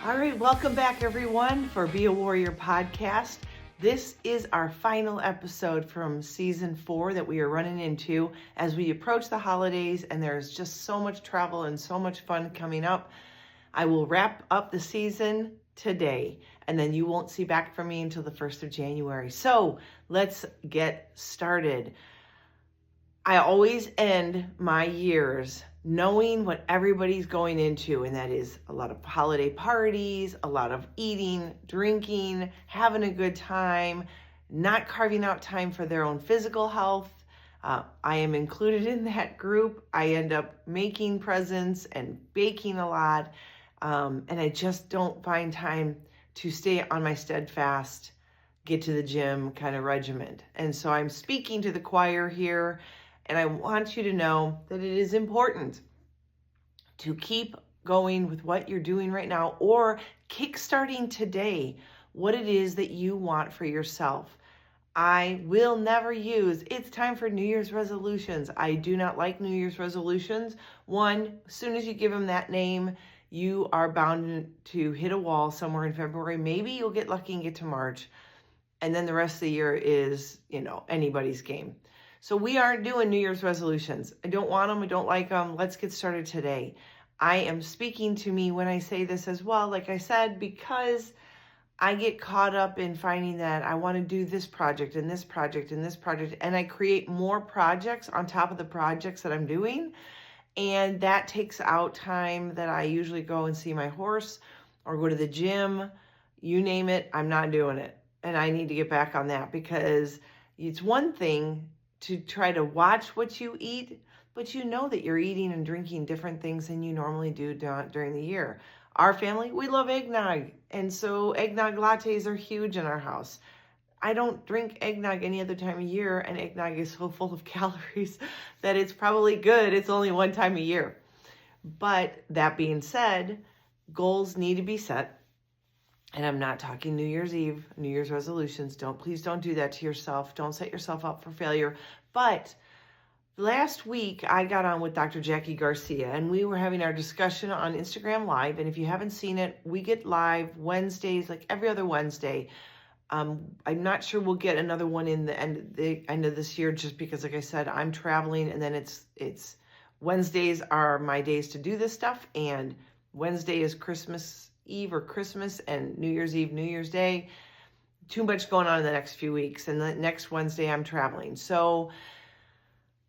All right, welcome back everyone for Be a Warrior podcast. This is our final episode from season 4 that we are running into as we approach the holidays, and there's just so much travel and so much fun coming up. I will wrap up the season today, and then you won't see back from me until the 1st of January. So let's get started. I always end my years knowing what everybody's going into, and that is a lot of holiday parties, a lot of eating, drinking, having a good time, not carving out time for their own physical health. I am included in that group. I end up making presents and baking a lot, and I just don't find time to stay on my steadfast, get to the gym kind of regiment. And so I'm speaking to the choir here. And I want you to know that it is important to keep going with what you're doing right now, or kickstarting today what it is that you want for yourself. I will never use, it's time for New Year's resolutions. I do not like New Year's resolutions. One, as soon as you give them that name, you are bound to hit a wall somewhere in February. Maybe you'll get lucky and get to March. And then the rest of the year is, anybody's game. So we aren't doing New Year's resolutions. I don't want them. I don't like them. Let's get started today. I am speaking to me when I say this as well, like I said, because I get caught up in finding that I want to do this project and this project and this project, and I create more projects on top of the projects that I'm doing. And that takes out time that I usually go and see my horse or go to the gym, you name it, I'm not doing it. And I need to get back on that, because it's one thing to try to watch what you eat, but you know that you're eating and drinking different things than you normally do during the year. Our family, we love eggnog, and so eggnog lattes are huge in our house. I don't drink eggnog any other time of year, and eggnog is so full of calories that it's probably good. It's only one time a year. But that being said, goals need to be set. And I'm not talking New Year's Eve, New Year's resolutions. Please don't do that to yourself. Don't set yourself up for failure. But last week I got on with Dr. Jackie Garcia, and we were having our discussion on Instagram Live. And if you haven't seen it, we get live Wednesdays, like every other Wednesday. I'm not sure we'll get another one in the end of this year, just because, like I said, I'm traveling, and then it's Wednesdays are my days to do this stuff, and Wednesday is Christmas Eve or Christmas, and New Year's Eve, New Year's Day. Too much going on in the next few weeks, and the next Wednesday I'm traveling. So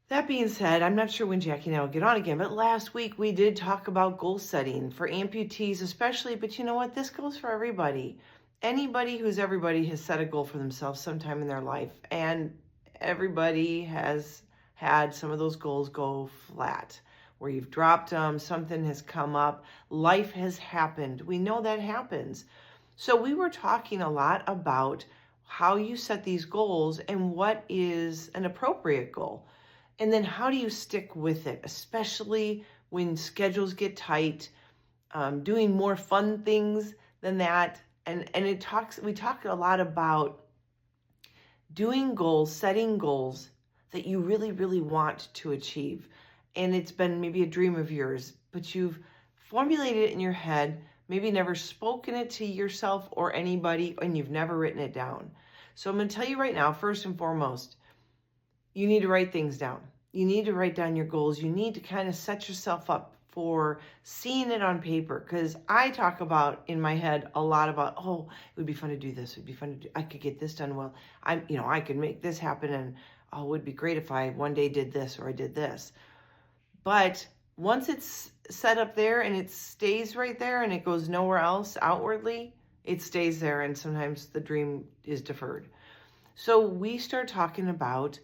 that being said, I'm not sure when Jackie and I will get on again, but last week we did talk about goal setting for amputees especially, but you know what? This goes for everybody. Anybody who's everybody has set a goal for themselves sometime in their life, and everybody has had some of those goals go flat, where you've dropped them, something has come up, life has happened. We know that happens. So we were talking a lot about how you set these goals and what is an appropriate goal. And then how do you stick with it, especially when schedules get tight, doing more fun things than that. And we talked a lot about doing goals, setting goals that you really, really want to achieve. And it's been maybe a dream of yours, but you've formulated it in your head, maybe never spoken it to yourself or anybody, and you've never written it down. So I'm going to tell you right now, first and foremost, you need to write things down. You need to write down your goals. You need to kind of set yourself up for seeing it on paper, because I talk about in my head a lot about, oh, it would be fun to do this. It would be fun to do. I could get this done. Well, I could make this happen, and oh, it would be great if I one day did this or I did this. But once it's set up there and it stays right there and it goes nowhere else outwardly, it stays there, and sometimes the dream is deferred. So we start talking about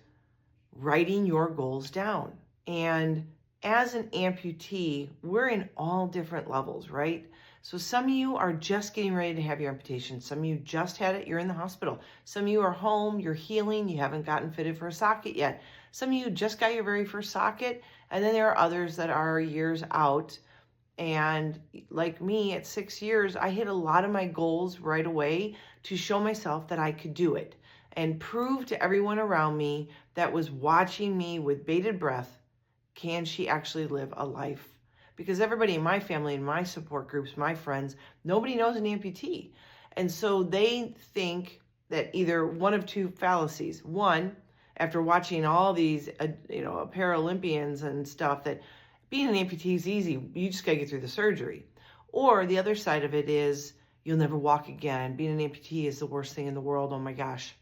writing your goals down. And as an amputee, we're in all different levels, right? So some of you are just getting ready to have your amputation. Some of you just had it, you're in the hospital. Some of you are home, you're healing, you haven't gotten fitted for a socket yet. Some of you just got your very first socket, and then there are others that are years out. And like me, at 6 years, I hit a lot of my goals right away to show myself that I could do it and prove to everyone around me that was watching me with bated breath, can she actually live a life because everybody in my family, in my support groups, my friends, nobody knows an amputee. And so they think that either one of two fallacies. One, after watching all these, Paralympians and stuff, that being an amputee is easy. You just got to get through the surgery. Or the other side of it is, you'll never walk again. Being an amputee is the worst thing in the world. Oh my gosh.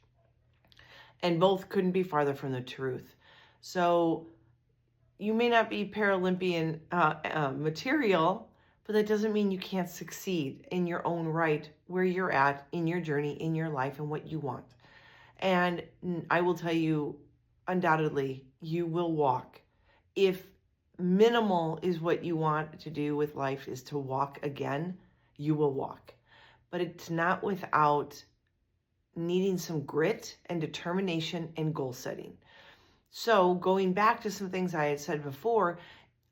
And both couldn't be farther from the truth. So you may not be Paralympian material, but that doesn't mean you can't succeed in your own right, where you're at in your journey, in your life, and what you want. And I will tell you, undoubtedly, you will walk. If minimal is what you want to do with life, is to walk again, you will walk. But it's not without needing some grit and determination and goal setting. So going back to some things I had said before,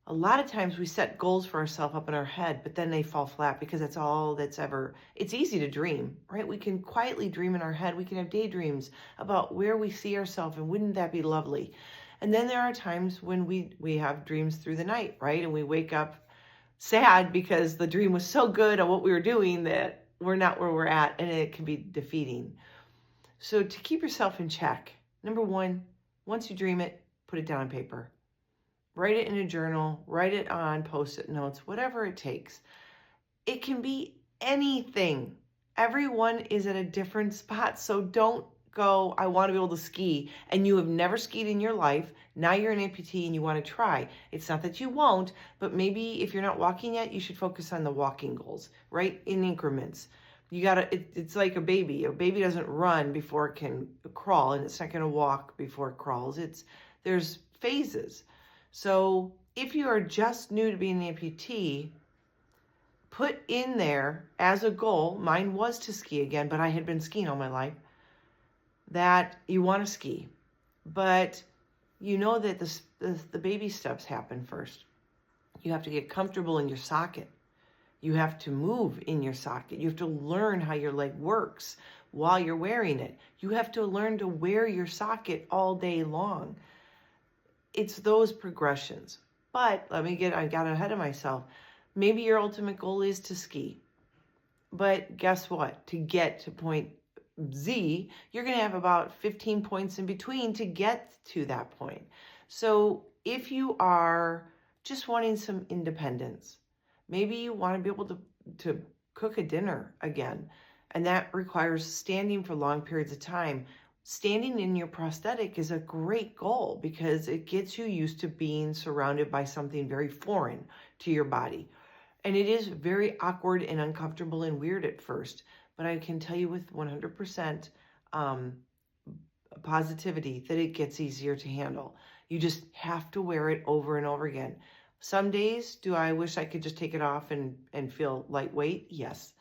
a lot of times we set goals for ourselves up in our head, but then they fall flat because that's all that's ever. It's easy to dream, right? We can quietly dream in our head. We can have daydreams about where we see ourselves, and wouldn't that be lovely? And then there are times when we have dreams through the night, right? And we wake up sad because the dream was so good on what we were doing that we're not where we're at, and it can be defeating. So to keep yourself in check, number one, once you dream it, put it down on paper. Write it in a journal, write it on Post-it notes, whatever it takes. It can be anything. Everyone is at a different spot, so don't go, I want to be able to ski, and you have never skied in your life. Now you're an amputee and you want to try. It's not that you won't, but maybe if you're not walking yet, you should focus on the walking goals, right? In increments. It's like a baby. A baby doesn't run before it can crawl, and it's not going to walk before it crawls. There's phases. So if you are just new to being an amputee, put in there as a goal, mine was to ski again, but I had been skiing all my life, that you want to ski. But you know that the baby steps happen first. You have to get comfortable in your socket. You have to move in your socket. You have to learn how your leg works while you're wearing it. You have to learn to wear your socket all day long. It's those progressions. But I got ahead of myself. Maybe your ultimate goal is to ski. But guess what? To get to point Z, you're going to have about 15 points in between to get to that point. So if you are just wanting some independence, maybe you want to be able to cook a dinner again, and that requires standing for long periods of time. Standing in your prosthetic is a great goal because it gets you used to being surrounded by something very foreign to your body. And it is very awkward and uncomfortable and weird at first, but I can tell you with 100% positivity that it gets easier to handle. You just have to wear it over and over again. Some days, do I wish I could just take it off and feel lightweight? Yes.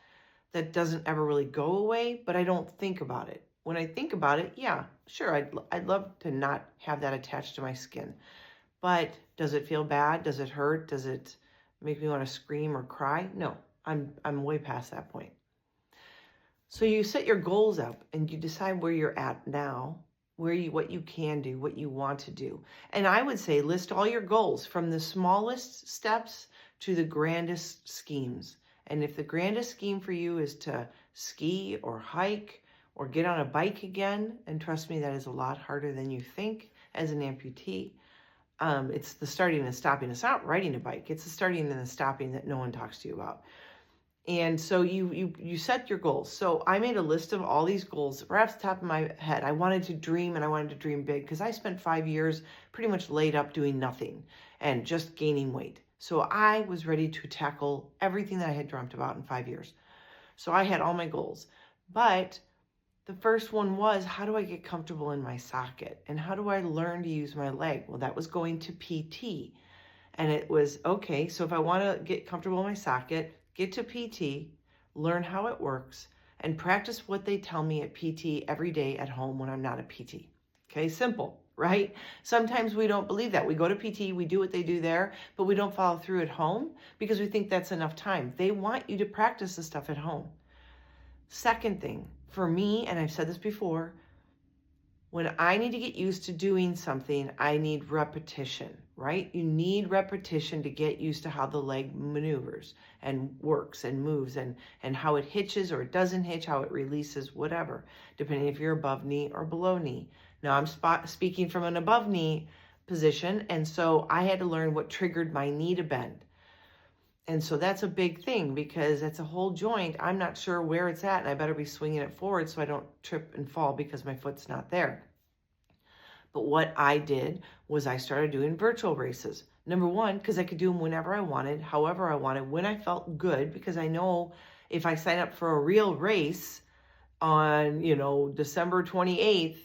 That doesn't ever really go away, but I don't think about it. When I think about it, yeah, sure, I'd love to not have that attached to my skin. But does it feel bad? Does it hurt? Does it make me want to scream or cry? No, I'm way past that point. So you set your goals up and you decide where you're at now, what you can do, what you want to do. And I would say list all your goals from the smallest steps to the grandest schemes. And if the grandest scheme for you is to ski or hike or get on a bike again, and trust me, that is a lot harder than you think as an amputee. It's the starting and stopping. It's not riding a bike. It's the starting and the stopping that no one talks to you about. And so you set your goals. So I made a list of all these goals right off the top of my head. I wanted to dream, and I wanted to dream big because I spent 5 years pretty much laid up doing nothing and just gaining weight. So I was ready to tackle everything that I had dreamt about in 5 years. So I had all my goals. But the first one was, how do I get comfortable in my socket? And how do I learn to use my leg? Well, that was going to PT. And it was, okay, so if I want to get comfortable in my socket, get to PT, learn how it works, and practice what they tell me at PT every day at home when I'm not a PT. Okay, simple, right? Sometimes we don't believe that. We go to PT, we do what they do there, but we don't follow through at home because we think that's enough time. They want you to practice the stuff at home. Second thing, for me, and I've said this before, When I need to get used to doing something, I need repetition, right? You need repetition to get used to how the leg maneuvers and works and moves and how it hitches or it doesn't hitch, how it releases, whatever, depending if you're above knee or below knee. Now I'm speaking from an above knee position, and so I had to learn what triggered my knee to bend. And so that's a big thing because it's a whole joint. I'm not sure where it's at, and I better be swinging it forward so I don't trip and fall because my foot's not there. But what I did was I started doing virtual races. Number one, because I could do them whenever I wanted, however I wanted, when I felt good, because I know if I sign up for a real race on, December 28th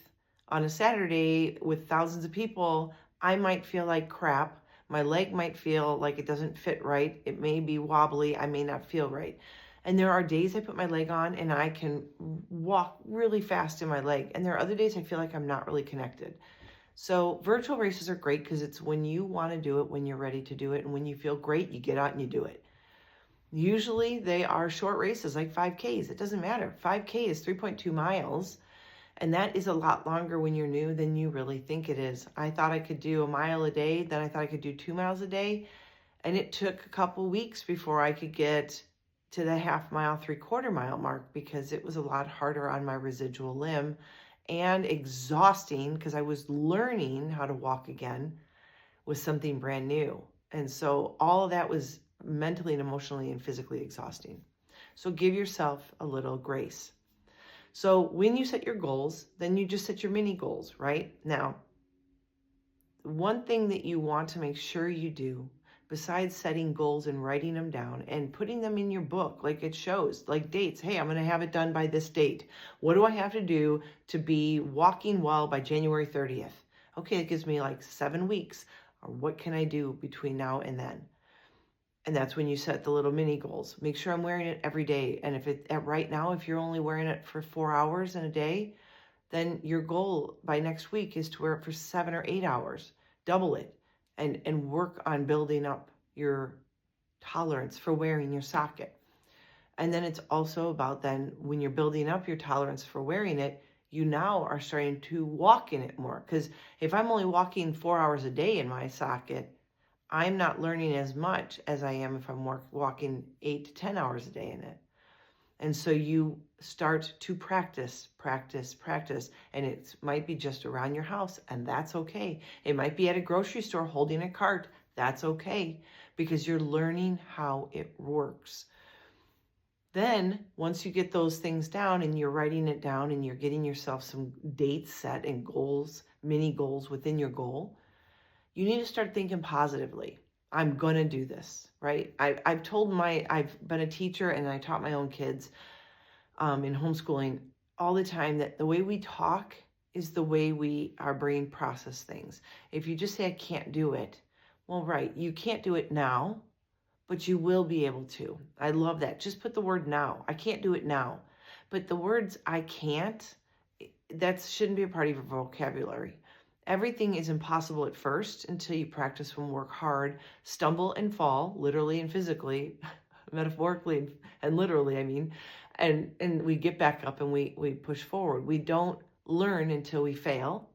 on a Saturday with thousands of people, I might feel like crap. My leg might feel like it doesn't fit right. It may be wobbly. I may not feel right. And there are days I put my leg on and I can walk really fast in my leg. And there are other days I feel like I'm not really connected. So virtual races are great because it's when you want to do it, when you're ready to do it, and when you feel great, you get out and you do it. Usually they are short races like 5Ks. It doesn't matter. 5K is 3.2 miles. And that is a lot longer when you're new than you really think it is. I thought I could do a mile a day. Then I thought I could do 2 miles a day. And it took a couple weeks before I could get to the half mile, 3/4 mile mark because it was a lot harder on my residual limb and exhausting because I was learning how to walk again with something brand new. And so all of that was mentally and emotionally and physically exhausting. So give yourself a little grace. So when you set your goals, then you just set your mini goals, right? Now, one thing that you want to make sure you do, besides setting goals and writing them down and putting them in your book, like it shows, like dates. Hey, I'm going to have it done by this date. What do I have to do to be walking well by January 30th? Okay, it gives me like 7 weeks. Or what can I do between now and then? And that's when you set the little mini goals. Make sure I'm wearing it every day. And right now, if you're only wearing it for 4 hours in a day, then your goal by next week is to wear it for 7 or 8 hours. Double it and work on building up your tolerance for wearing your socket. And then it's also about then when you're building up your tolerance for wearing it, you now are starting to walk in it more. Because if I'm only walking 4 hours a day in my socket, I'm not learning as much as I am if I'm walking 8 to 10 hours a day in it. And so you start to practice, and it might be just around your house, and that's okay. It might be at a grocery store holding a cart. That's okay, because you're learning how it works. Then, once you get those things down and you're writing it down and you're getting yourself some dates set and goals, mini goals within your goal, you need to start thinking positively. I'm going to do this, right? I've been a teacher and I taught my own kids in homeschooling all the time that the way we talk is the way our brain process things. If you just say, I can't do it, well, right, you can't do it now, but you will be able to. I love that. Just put the word now. I can't do it now. But the words I can't, that shouldn't be a part of your vocabulary. Everything is impossible at first until you practice and work hard, stumble and fall, literally and physically, metaphorically and literally, I mean, and we get back up and we push forward. We don't learn until we fail,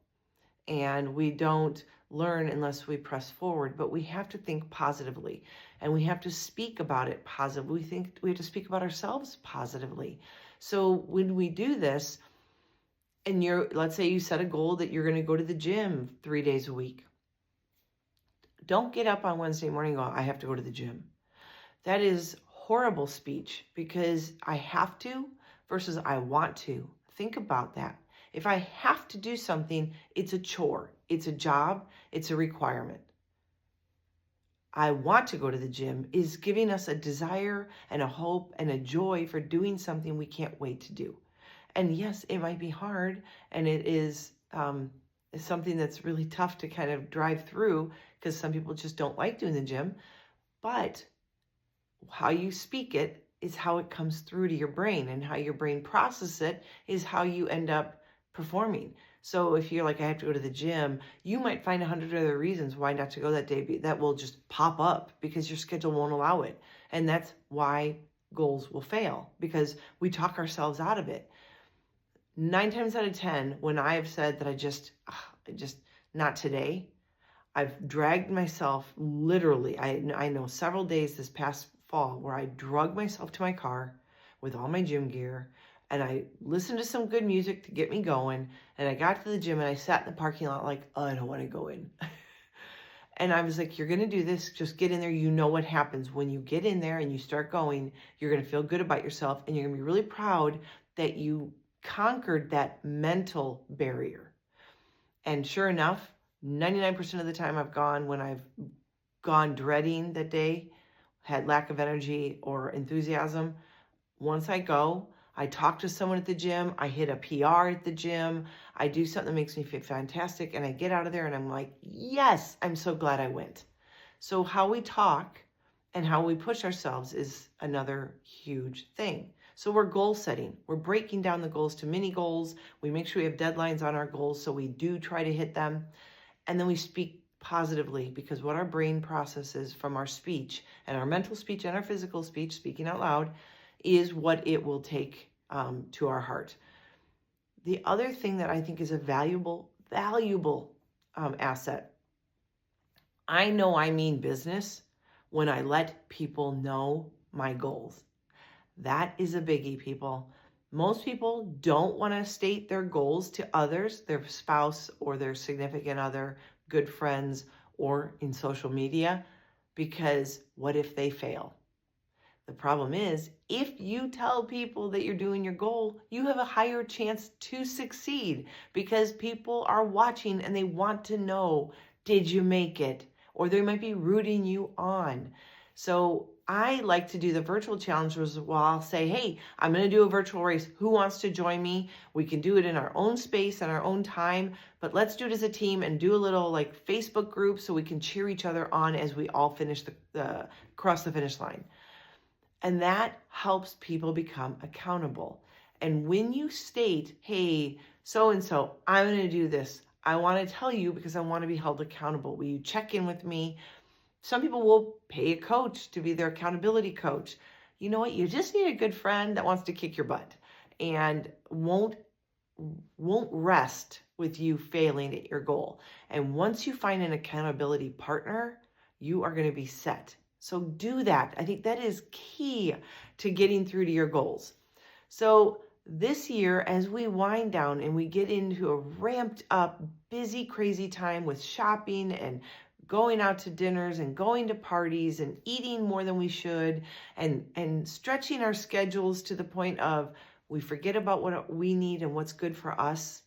and we don't learn unless we press forward, but we have to think positively and we have to speak about it positively. We have to speak about ourselves positively. So when we do this, and let's say you set a goal that you're going to go to the gym 3 days a week. Don't get up on Wednesday morning and go, I have to go to the gym. That is horrible speech, because I have to versus I want to. Think about that. If I have to do something, it's a chore, it's a job, it's a requirement. I want to go to the gym is giving us a desire and a hope and a joy for doing something we can't wait to do. And yes, it might be hard, and it is something that's really tough to kind of drive through because some people just don't like doing the gym. But how you speak it is how it comes through to your brain, and how your brain processes it is how you end up performing. So if you're like, I have to go to the gym, you might find 100 other reasons why not to go that day that will just pop up because your schedule won't allow it. And that's why goals will fail, because we talk ourselves out of it. 9 times out of 10, when I have said that I just, not today, I've dragged myself literally. I know several days this past fall where I drug myself to my car with all my gym gear and I listened to some good music to get me going. And I got to the gym and I sat in the parking lot like, oh, I don't want to go in. And I was like, you're going to do this. Just get in there. You know what happens when you get in there and you start going. You're going to feel good about yourself and you're going to be really proud that you conquered that mental barrier. And sure enough, 99% of the time I've gone when I've gone dreading that day, had lack of energy or enthusiasm. Once I go, I talk to someone at the gym, I hit a PR at the gym, I do something that makes me feel fantastic, and I get out of there and I'm like, yes, I'm so glad I went. So how we talk and how we push ourselves is another huge thing. So we're goal setting. We're breaking down the goals to mini goals. We make sure we have deadlines on our goals so we do try to hit them. And then we speak positively, because what our brain processes from our speech, and our mental speech and our physical speech, speaking out loud, is what it will take to our heart. The other thing that I think is a valuable asset, I know I mean business when I let people know my goals. That is a biggie, people. Most people don't want to state their goals to others, their spouse or their significant other, good friends, or in social media, because what if they fail? The problem is, if you tell people that you're doing your goal, you have a higher chance to succeed because people are watching and they want to know, did you make it? Or they might be rooting you on. So I like to do the virtual challenges while I'll say, hey, I'm going to do a virtual race. Who wants to join me? We can do it in our own space and our own time, but let's do it as a team and do a little like Facebook group so we can cheer each other on as we all finish cross the finish line. And that helps people become accountable. And when you state, hey, so-and-so, I'm going to do this. I want to tell you because I want to be held accountable. Will you check in with me? Some people will pay a coach to be their accountability coach. You know what? You just need a good friend that wants to kick your butt and won't rest with you failing at your goal. And once you find an accountability partner, you are going to be set. So do that. I think that is key to getting through to your goals. So this year, as we wind down and we get into a ramped up, busy, crazy time with shopping and going out to dinners and going to parties and eating more than we should and stretching our schedules to the point of we forget about what we need and what's good for us.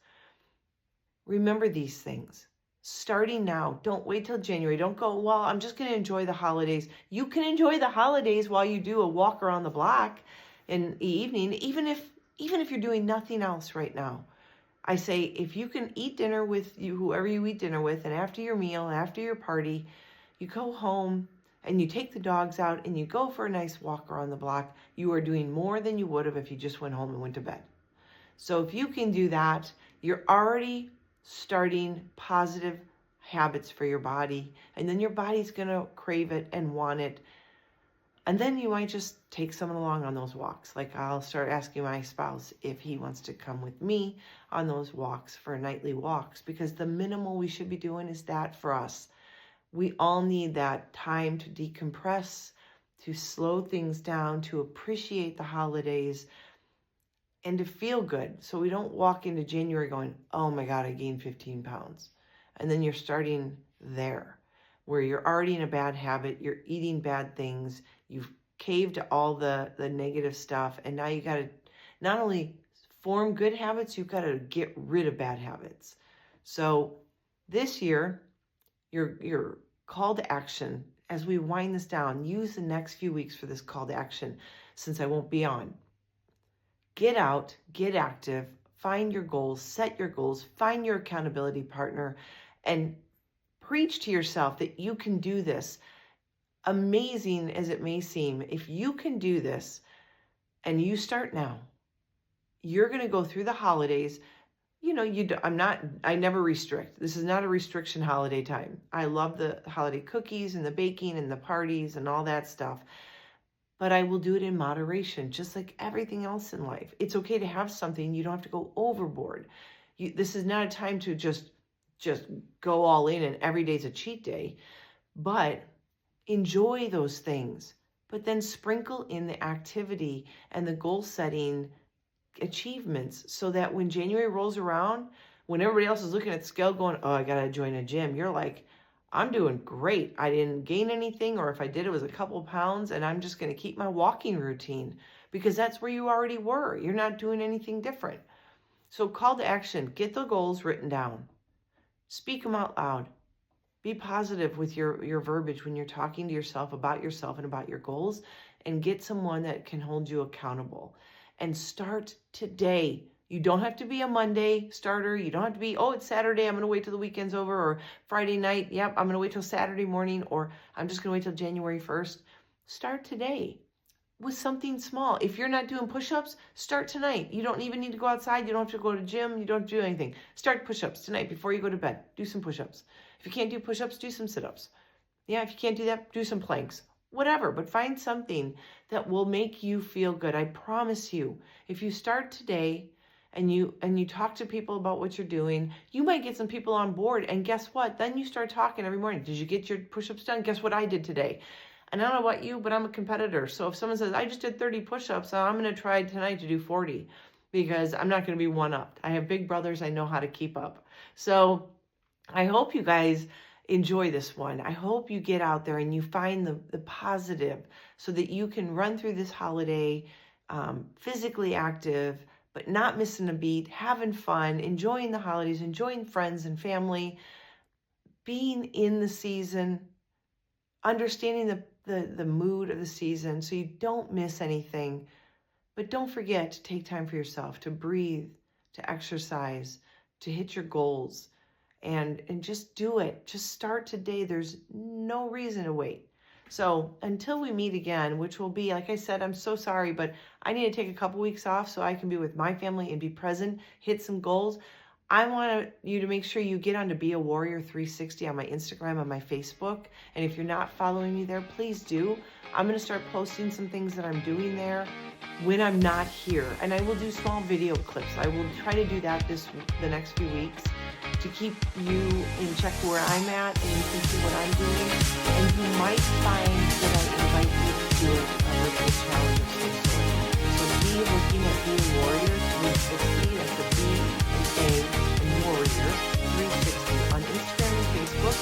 Remember these things. Starting now, don't wait till January. Don't go, well, I'm just going to enjoy the holidays. You can enjoy the holidays while you do a walk around the block in the evening, even if you're doing nothing else right now. I say, if you can eat dinner with whoever you eat dinner with, and after your meal, after your party, you go home and you take the dogs out and you go for a nice walk around the block, you are doing more than you would have if you just went home and went to bed. So if you can do that, you're already starting positive habits for your body, and then your body's going to crave it and want it. And then you might just take someone along on those walks. Like I'll start asking my spouse if he wants to come with me on those walks for nightly walks, because the minimal we should be doing is that for us. We all need that time to decompress, to slow things down, to appreciate the holidays, and to feel good. So we don't walk into January going, oh my God, I gained 15 pounds. And then you're starting there where you're already in a bad habit. You're eating bad things. You've caved to all the negative stuff. And now you got to not only form good habits, you've got to get rid of bad habits. So this year, your call to action, as we wind this down, use the next few weeks for this call to action since I won't be on. Get out, get active, find your goals, set your goals, find your accountability partner, and preach to yourself that you can do this. Amazing as it may seem, if you can do this and you start now, you're going to go through the holidays. You know, I never restrict. This is not a restriction holiday time. I love the holiday cookies and the baking and the parties and all that stuff. but I will do it in moderation, just like everything else in life. It's okay to have something. You don't have to go overboard. This is not a time to just go all in and every day's a cheat day, but enjoy those things. But then sprinkle in the activity and the goal setting achievements so that when January rolls around, when everybody else is looking at the scale going, oh, I got to join a gym, you're like, I'm doing great. I didn't gain anything, or if I did, it was a couple of pounds, and I'm just going to keep my walking routine because that's where you already were. You're not doing anything different. So call to action, get the goals written down, speak them out loud. Be positive with your verbiage when you're talking to yourself and about your goals, and get someone that can hold you accountable. And start today. You don't have to be a Monday starter. You don't have to be, oh, it's Saturday, I'm going to wait till the weekend's over, or Friday night, yep, I'm going to wait till Saturday morning, or I'm just going to wait till January 1st. Start today with something small. If you're not doing push-ups, start tonight. You don't even need to go outside. You don't have to go to the gym. You don't have to do anything. Start push-ups tonight before you go to bed. Do some push-ups. If you can't do push-ups, do some sit-ups. Yeah, if you can't do that, do some planks. Whatever, but find something that will make you feel good. I promise you, if you start today and you talk to people about what you're doing, you might get some people on board. And guess what? Then you start talking every morning. Did you get your push-ups done? Guess what I did today? And I don't know about you, but I'm a competitor. So if someone says, I just did 30 push-ups, I'm going to try tonight to do 40 because I'm not going to be one-upped. I have big brothers. I know how to keep up. So I hope you guys enjoy this one. I hope you get out there and you find the positive so that you can run through this holiday physically active, but not missing a beat, having fun, enjoying the holidays, enjoying friends and family, being in the season, understanding the mood of the season so you don't miss anything. But don't forget to take time for yourself, to breathe, to exercise, to hit your goals, and just do it. Just start today. There's no reason to wait. So until we meet again, which will be, like I said, I'm so sorry, but I need to take a couple weeks off so I can be with my family and be present, hit some goals. I want you to make sure you get on to Be a Warrior 360 on my Instagram, on my Facebook. And if you're not following me there, please do. I'm going to start posting some things that I'm doing there when I'm not here. And I will do small video clips. I will try to do that the next few weeks to keep you in check where I'm at and you can see what I'm doing. And you might find that I invite you to do a virtual challenge of some sort. So be looking at Be a Warrior 360. That's a B and A and Warrior 360 on Instagram and Facebook.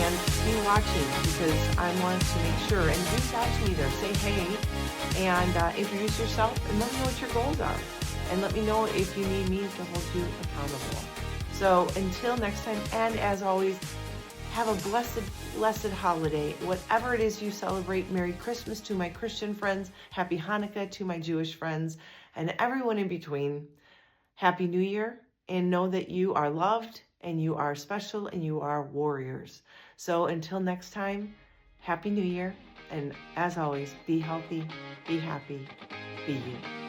And be watching because I want to make sure, and reach out to me there. Say hey and introduce yourself and let me know what your goals are. And let me know if you need me to hold you accountable. So until next time, and as always, have a blessed holiday. Whatever it is you celebrate, Merry Christmas to my Christian friends, Happy Hanukkah to my Jewish friends, and everyone in between. Happy New Year, and know that you are loved, and you are special, and you are warriors. So until next time, Happy New Year, and as always, be healthy, be happy, be you.